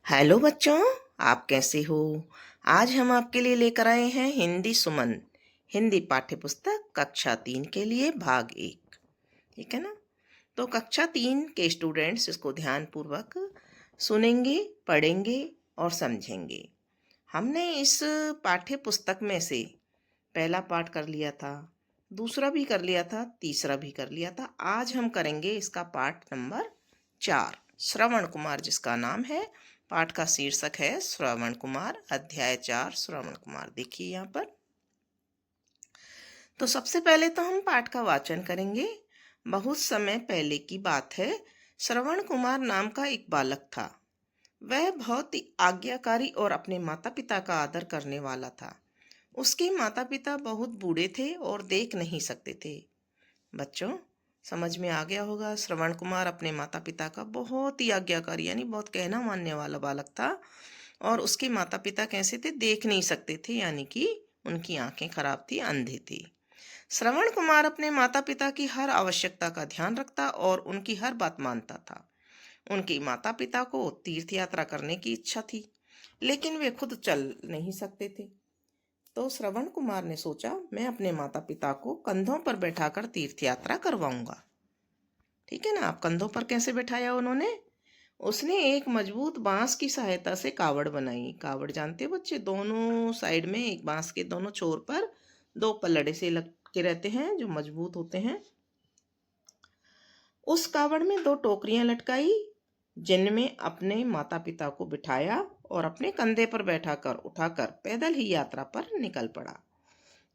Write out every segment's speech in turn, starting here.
Hello बच्चों, आप कैसे हो। आज हम आपके लिए लेकर आए हैं हिंदी सुमन हिंदी पाठ्य पुस्तक कक्षा 3 के लिए भाग 1। ठीक है ना। तो कक्षा 3 के स्टूडेंट्स इसको ध्यान पूर्वक सुनेंगे, पढ़ेंगे और समझेंगे। हमने इस पाठ्य पुस्तक में से पहला पाठ कर लिया था, दूसरा भी कर लिया था, तीसरा भी कर लिया था। आज हम करेंगे इसका पाठ नंबर 4। श्रवण कुमार जिसका नाम है, पाठ का शीर्षक है श्रवण कुमार, अध्याय 4 श्रवण कुमार। देखिए यहाँ पर। तो सबसे पहले तो हम पाठ का वाचन करेंगे। बहुत समय पहले की बात है, श्रवण कुमार नाम का एक बालक था। वह बहुत ही आज्ञाकारी और अपने माता पिता का आदर करने वाला था। उसके माता पिता बहुत बूढ़े थे और देख नहीं सकते थे। बच्चों, समझ में आ गया होगा, श्रवण कुमार अपने माता पिता का बहुत ही आज्ञाकारी यानी बहुत कहना मानने वाला बालक था। और उसके माता पिता कैसे थे, देख नहीं सकते थे, यानी कि उनकी आंखें खराब थी, अंधे थे। श्रवण कुमार अपने माता पिता की हर आवश्यकता का ध्यान रखता और उनकी हर बात मानता था। उनके माता पिता को तीर्थ यात्रा करने की इच्छा थी, लेकिन वे खुद चल नहीं सकते थे। तो श्रवण कुमार ने सोचा, मैं अपने माता पिता को कंधों पर बैठाकर तीर्थ यात्रा करवाऊंगा। ठीक है ना। आप कंधों पर कैसे बैठाया उन्होंने? उसने एक मजबूत बांस की सहायता से कावड़ बनाई। कावड़ जानते हो बच्चे, दोनों साइड में एक बांस के दोनों छोर पर दो पल्लड़े से लटके रहते हैं जो मजबूत होते हैं। उस कावड़ में दो टोकरियां लटकाई, जिनमें अपने माता पिता को बिठाया और अपने कंधे पर बैठाकर उठाकर पैदल ही यात्रा पर निकल पड़ा।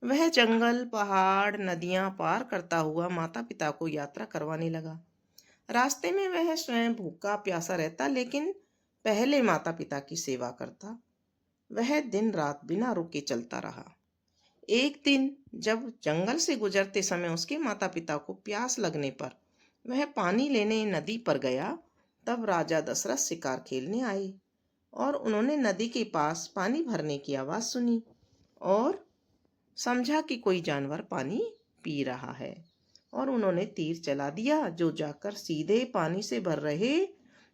वह जंगल, पहाड़, नदियां पार करता हुआ माता पिता को यात्रा करवाने लगा। रास्ते में वह स्वयं भूखा प्यासा रहता, लेकिन पहले माता पिता की सेवा करता। वह दिन रात बिना रुके चलता रहा। एक दिन जब जंगल से गुजरते समय उसके माता पिता को प्यास लगने पर वह पानी लेने नदी पर गया, तब राजा दशरथ शिकार खेलने आए और उन्होंने नदी के पास पानी भरने की आवाज़ सुनी और समझा कि कोई जानवर पानी पी रहा है, और उन्होंने तीर चला दिया जो जाकर सीधे पानी से भर रहे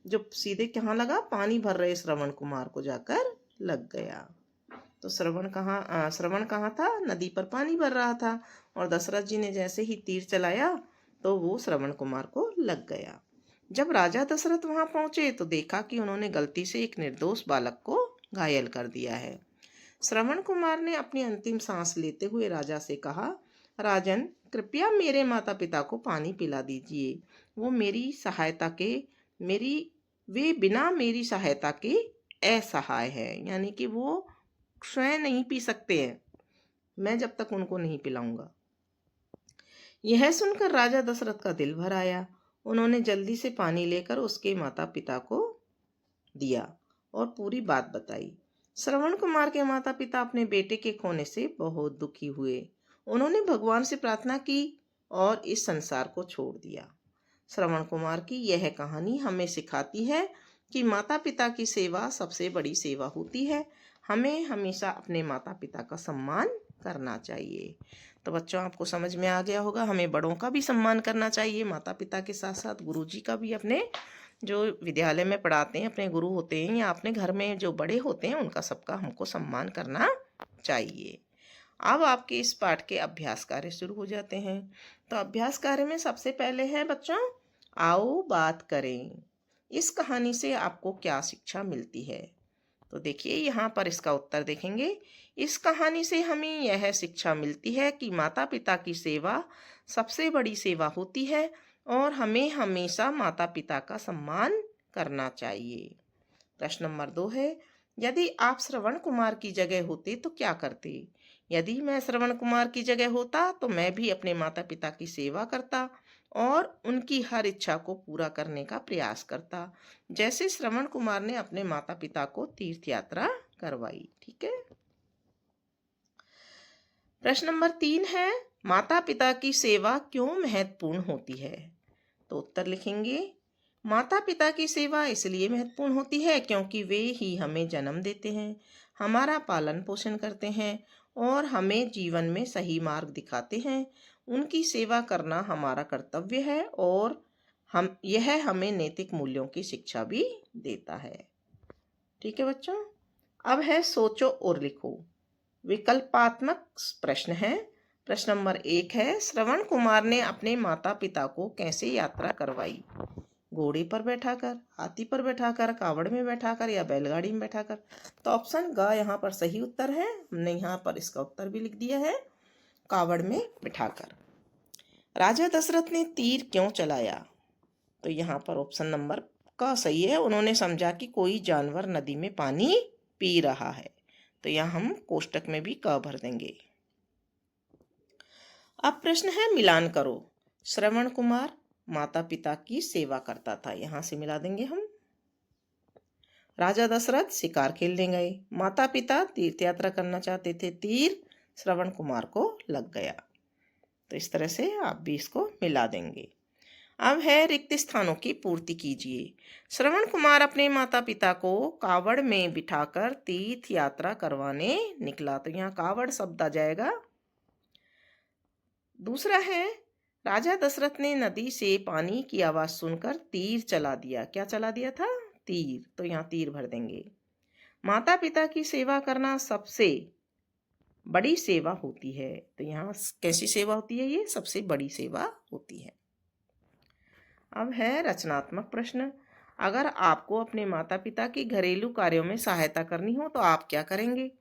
जो सीधे कहाँ लगा, पानी भर रहे श्रवण कुमार को जाकर लग गया। तो श्रवण कहाँ था? नदी पर पानी भर रहा था, और दशरथ जी ने जैसे ही तीर चलाया तो वो श्रवण कुमार को लग गया। जब राजा दशरथ वहां पहुंचे तो देखा कि उन्होंने गलती से एक निर्दोष बालक को घायल कर दिया है। श्रवण कुमार ने अपनी अंतिम सांस लेते हुए राजा से कहा, राजन, कृपया मेरे माता पिता को पानी पिला दीजिए। वो मेरी सहायता के मेरी वे बिना मेरी सहायता के असहाय है, यानी कि वो स्वयं नहीं पी सकते हैं, मैं जब तक उनको नहीं पिलाऊंगा। यह सुनकर राजा दशरथ का दिल भर आया। उन्होंने जल्दी से पानी लेकर उसके माता पिता को दिया और पूरी बात बताई। श्रवण कुमार के माता पिता अपने बेटे के खोने से बहुत दुखी हुए। उन्होंने भगवान से प्रार्थना की और इस संसार को छोड़ दिया। श्रवण कुमार की यह कहानी हमें सिखाती है कि माता पिता की सेवा सबसे बड़ी सेवा होती है। हमें हमेशा अपने माता पिता का सम्मान करना चाहिए। तो बच्चों, आपको समझ में आ गया होगा, हमें बड़ों का भी सम्मान करना चाहिए, माता पिता के साथ साथ गुरुजी का भी, अपने जो विद्यालय में पढ़ाते हैं, अपने गुरु होते हैं, या अपने घर में जो बड़े होते हैं उनका सबका हमको सम्मान करना चाहिए। अब आपके इस पाठ के अभ्यास कार्य शुरू हो जाते हैं। तो अभ्यास कार्य में सबसे पहले है बच्चों, आओ बात करें। इस कहानी से आपको क्या शिक्षा मिलती है? तो देखिए यहाँ पर इसका उत्तर देखेंगे। इस कहानी से हमें यह शिक्षा मिलती है कि माता पिता की सेवा सबसे बड़ी सेवा होती है और हमें हमेशा माता पिता का सम्मान करना चाहिए। प्रश्न नंबर 2 है, यदि आप श्रवण कुमार की जगह होते तो क्या करते? यदि मैं श्रवण कुमार की जगह होता तो मैं भी अपने माता पिता की सेवा करता और उनकी हर इच्छा को पूरा करने का प्रयास करता, जैसे श्रवण कुमार ने अपने माता पिता को तीर्थ यात्रा करवाई। ठीक है। प्रश्न नंबर 3 है, माता पिता की सेवा क्यों महत्वपूर्ण होती है? तो उत्तर लिखेंगे। माता पिता की सेवा इसलिए महत्वपूर्ण होती है क्योंकि वे ही हमें जन्म देते हैं, हमारा पालन पोषण करते हैं और हमें जीवन में सही मार्ग दिखाते हैं। उनकी सेवा करना हमारा कर्तव्य है और यह हमें नैतिक मूल्यों की शिक्षा भी देता है। ठीक है बच्चों। अब है सोचो और लिखो। विकल्पात्मक प्रश्न है। प्रश्न नंबर 1 है, श्रवण कुमार ने अपने माता पिता को कैसे यात्रा करवाई? घोड़े पर बैठाकर, हाथी पर बैठाकर, कावड़ में बैठाकर या बैलगाड़ी में बैठाकर? तो ऑप्शन ग यहाँ पर सही उत्तर है। हमने यहाँ पर इसका उत्तर भी लिख दिया है, कावड़ में बिठाकर। राजा दशरथ ने तीर क्यों चलाया? तो यहाँ पर ऑप्शन नंबर का सही है। उन्होंने समझा कि कोई जानवर नदी में पानी पी रहा है। तो यहाँ हम कोष्टक में भी क भर देंगे। अब प्रश्न है मिलान करो। श्रवण कुमार माता पिता की सेवा करता था, यहां से मिला देंगे हम। राजा दशरथ शिकार खेलने गए, माता पिता तीर्थ यात्रा करना चाहते थे, तीर श्रवण कुमार को लग गया। तो इस तरह से आप भी इसको मिला देंगे। अब है रिक्त स्थानों की पूर्ति कीजिए। श्रवण कुमार अपने माता पिता को कावड़ में बिठाकर तीर्थ यात्रा करवाने निकला। तो यहाँ कावड़ शब्द आ जाएगा। दूसरा है, राजा दशरथ ने नदी से पानी की आवाज सुनकर तीर चला दिया। क्या चला दिया था? तीर। तो यहाँ तीर भर देंगे। माता पिता की सेवा करना सबसे बड़ी सेवा होती है। तो यहाँ कैसी सेवा होती है? ये सबसे बड़ी सेवा होती है। अब है रचनात्मक प्रश्न। अगर आपको अपने माता पिता की घरेलू कार्यों में सहायता करनी हो तो आप क्या करेंगे?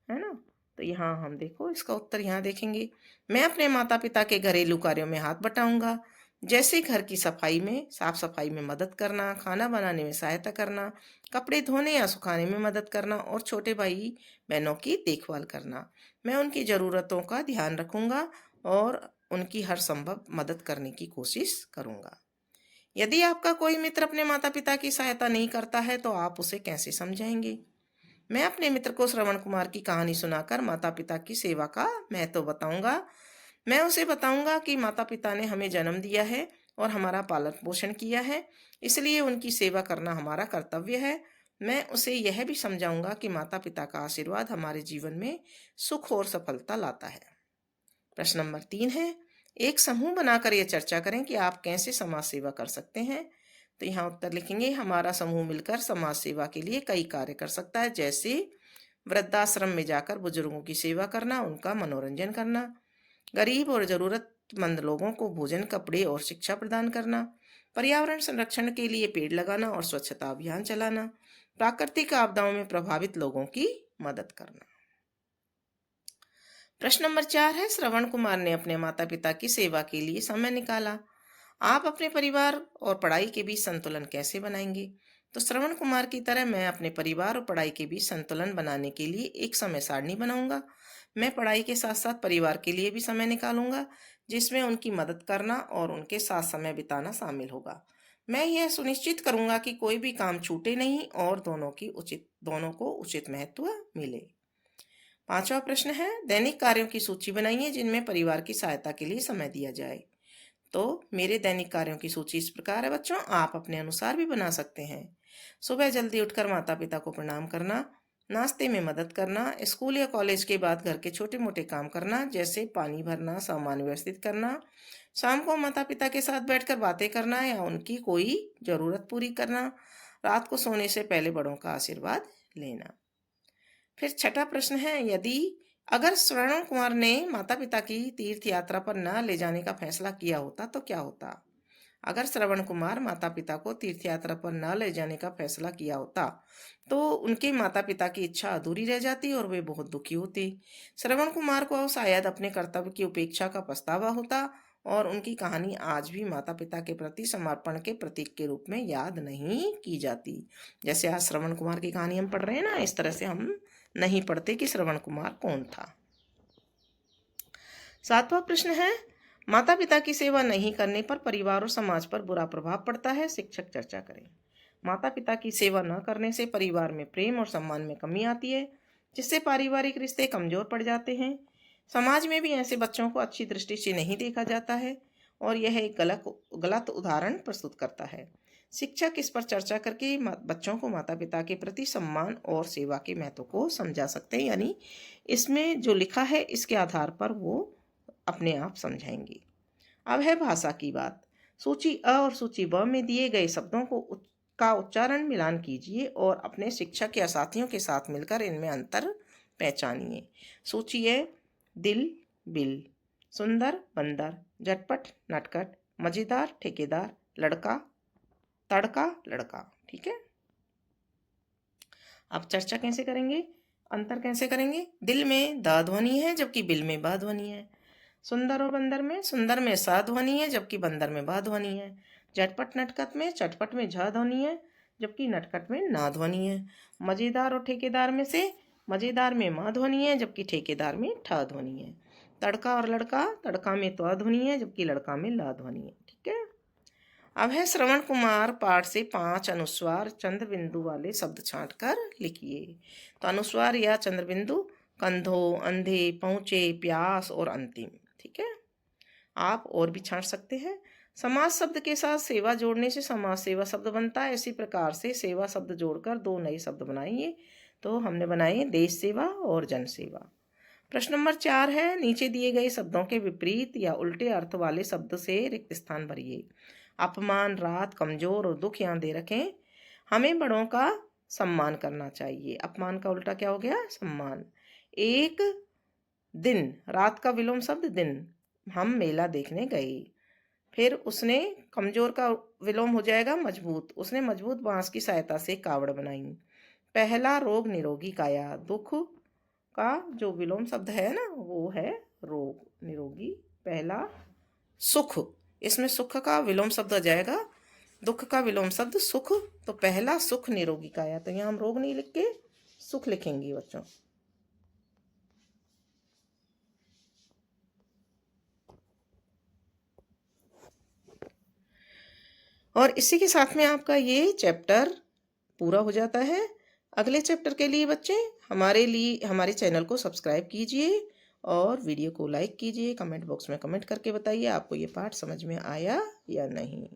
है ना? तो यहाँ हम देखो इसका उत्तर यहाँ देखेंगे। मैं अपने माता पिता के घरेलू कार्यों में हाथ बटाऊंगा, जैसे घर की सफाई में, साफ सफाई में मदद करना, खाना बनाने में सहायता करना, कपड़े धोने या सुखाने में मदद करना और छोटे भाई बहनों की देखभाल करना। मैं उनकी ज़रूरतों का ध्यान रखूंगा और उनकी हर संभव मदद करने की कोशिश करूंगा। यदि आपका कोई मित्र अपने माता पिता की सहायता नहीं करता है तो आप उसे कैसे समझाएंगे? मैं अपने मित्र को श्रवण कुमार की कहानी सुनाकर माता पिता की सेवा का महत्व बताऊंगा। मैं उसे बताऊंगा कि माता पिता ने हमें जन्म दिया है और हमारा पालन पोषण किया है, इसलिए उनकी सेवा करना हमारा कर्तव्य है। मैं उसे यह भी समझाऊंगा कि माता पिता का आशीर्वाद हमारे जीवन में सुख और सफलता लाता है। प्रश्न नंबर 3 है, एक समूह बनाकर यह चर्चा करें कि आप कैसे समाज सेवा कर सकते हैं। तो यहाँ उत्तर लिखेंगे, हमारा समूह मिलकर समाज सेवा के लिए कई कार्य कर सकता है, जैसे वृद्धाश्रम में जाकर बुजुर्गों की सेवा करना, उनका मनोरंजन करना, गरीब और जरूरतमंद लोगों को भोजन, कपड़े और शिक्षा प्रदान करना, पर्यावरण संरक्षण के लिए पेड़ लगाना और स्वच्छता अभियान चलाना, प्राकृतिक आपदाओं में प्रभावित लोगों की मदद करना। प्रश्न नंबर 4 है, श्रवण कुमार ने अपने माता पिता की सेवा के लिए समय निकाला। आप अपने परिवार और पढ़ाई के बीच संतुलन कैसे बनाएंगे? तो श्रवण कुमार की तरह मैं अपने परिवार और पढ़ाई के बीच संतुलन बनाने के लिए एक समय सारणी बनाऊंगा। मैं पढ़ाई के साथ साथ परिवार के लिए भी समय निकालूंगा, जिसमें उनकी मदद करना और उनके साथ समय बिताना शामिल होगा। मैं यह सुनिश्चित करूंगा कि कोई भी काम छूटे नहीं और दोनों को उचित महत्व मिले। 5वां प्रश्न है, दैनिक कार्यों की सूची बनाइए जिनमें परिवार की सहायता के लिए समय दिया जाए। तो मेरे दैनिक कार्यों की सूची इस प्रकार है बच्चों, आप अपने अनुसार भी बना सकते हैं। सुबह जल्दी उठकर माता पिता को प्रणाम करना, नाश्ते में मदद करना, स्कूल या कॉलेज के बाद घर के छोटे मोटे काम करना, जैसे पानी भरना, सामान व्यवस्थित करना, शाम को माता पिता के साथ बैठकर बातें करना या उनकी कोई जरूरत पूरी करना, रात को सोने से पहले बड़ों का आशीर्वाद लेना। फिर 6वां प्रश्न है, यदि अगर श्रवण कुमार ने माता पिता की तीर्थ यात्रा पर न ले जाने का फैसला किया होता तो क्या होता? अगर श्रवण कुमार माता पिता को तीर्थ यात्रा पर न ले जाने का फैसला किया होता तो उनके माता पिता की इच्छा अधूरी रह जाती और वे बहुत दुखी होते। श्रवण कुमार को शायद अपने कर्तव्य की उपेक्षा का पछतावा होता और उनकी कहानी आज भी माता पिता के प्रति समर्पण के प्रतीक के रूप में याद नहीं की जाती। जैसे आज श्रवण कुमार की कहानी हम पढ़ रहे हैं ना, इस तरह से हम नहीं पढ़ते कि श्रवण कुमार कौन था। 7वां प्रश्न है, माता पिता की सेवा नहीं करने पर परिवार और समाज पर बुरा प्रभाव पड़ता है, शिक्षक चर्चा करें। माता पिता की सेवा न करने से परिवार में प्रेम और सम्मान में कमी आती है, जिससे पारिवारिक रिश्ते कमजोर पड़ जाते हैं। समाज में भी ऐसे बच्चों को अच्छी दृष्टि से नहीं देखा जाता है और यह एक गलत उदाहरण प्रस्तुत करता है। शिक्षक इस पर चर्चा करके बच्चों को माता पिता के प्रति सम्मान और सेवा के महत्व को समझा सकते हैं, यानी इसमें जो लिखा है इसके आधार पर वो अपने आप समझाएंगे। अब है भाषा की बात। सूची अ और सूची ब में दिए गए शब्दों को का उच्चारण मिलान कीजिए और अपने शिक्षक या साथियों के साथ मिलकर इनमें अंतर पहचानिए। सोचिए। दिल बिल, सुंदर बंदर, झटपट नटखट, मजेदार ठेकेदार, लड़का तड़का लड़का। ठीक है, अब चर्चा कैसे करेंगे, अंतर कैसे करेंगे। दिल में द ध्वनि है जबकि बिल में बा ध्वनि है। सुंदर और बंदर में सुंदर में सा ध्वनि है जबकि बंदर में बा ध्वनि है। झटपट नटखट में चटपट में झ ध्वनि है जबकि नटखट में ना ध्वनि है। मजेदार और ठेकेदार में से मजेदार में माँ ध्वनि है जबकि ठेकेदार में ठ ध्वनि है। तड़का और लड़का, तड़का में त्व ध्वनि है जबकि लड़का में ला ध्वनि है। ठीक है, अब है श्रवण कुमार पाठ से 5 अनुस्वार चंद्र बिंदु वाले शब्द छांट कर लिखिए। तो अनुस्वार या चंद्र बिंदु कंधों, अंधे, पहुंचे, प्यास और अंतिम। ठीक है, आप और भी छांट सकते हैं। समास शब्द के साथ सेवा जोड़ने से समास सेवा शब्द बनता है। इसी प्रकार से सेवा शब्द जोड़कर 2 नए शब्द बनाइए। तो हमने बनाए देश सेवा और जन सेवा। प्रश्न नंबर 4 है, नीचे दिए गए शब्दों के विपरीत या उल्टे अर्थ वाले शब्द से रिक्त स्थान भरिए। अपमान, रात, कमजोर और दुख यहाँ दे रखें। हमें बड़ों का सम्मान करना चाहिए। अपमान का उल्टा क्या हो गया, सम्मान। एक दिन, रात का विलोम शब्द दिन, हम मेला देखने गए। फिर उसने, कमजोर का विलोम हो जाएगा मजबूत, उसने मजबूत बांस की सहायता से कावड़ बनाई। पहला रोग निरोगी काया, दुख का जो विलोम शब्द है ना वो है रोग, निरोगी। पहला सुख, इसमें सुख का विलोम शब्द आ जाएगा, दुख का विलोम शब्द सुख। तो पहला सुख निरोगी काया, तो यहाँ हम रोग नहीं लिख के सुख लिखेंगे बच्चों। और इसी के साथ में आपका ये चैप्टर पूरा हो जाता है। अगले चैप्टर के लिए बच्चे हमारे चैनल को सब्सक्राइब कीजिए और वीडियो को लाइक कीजिए। कमेंट बॉक्स में कमेंट करके बताइए आपको ये पाठ समझ में आया या नहीं।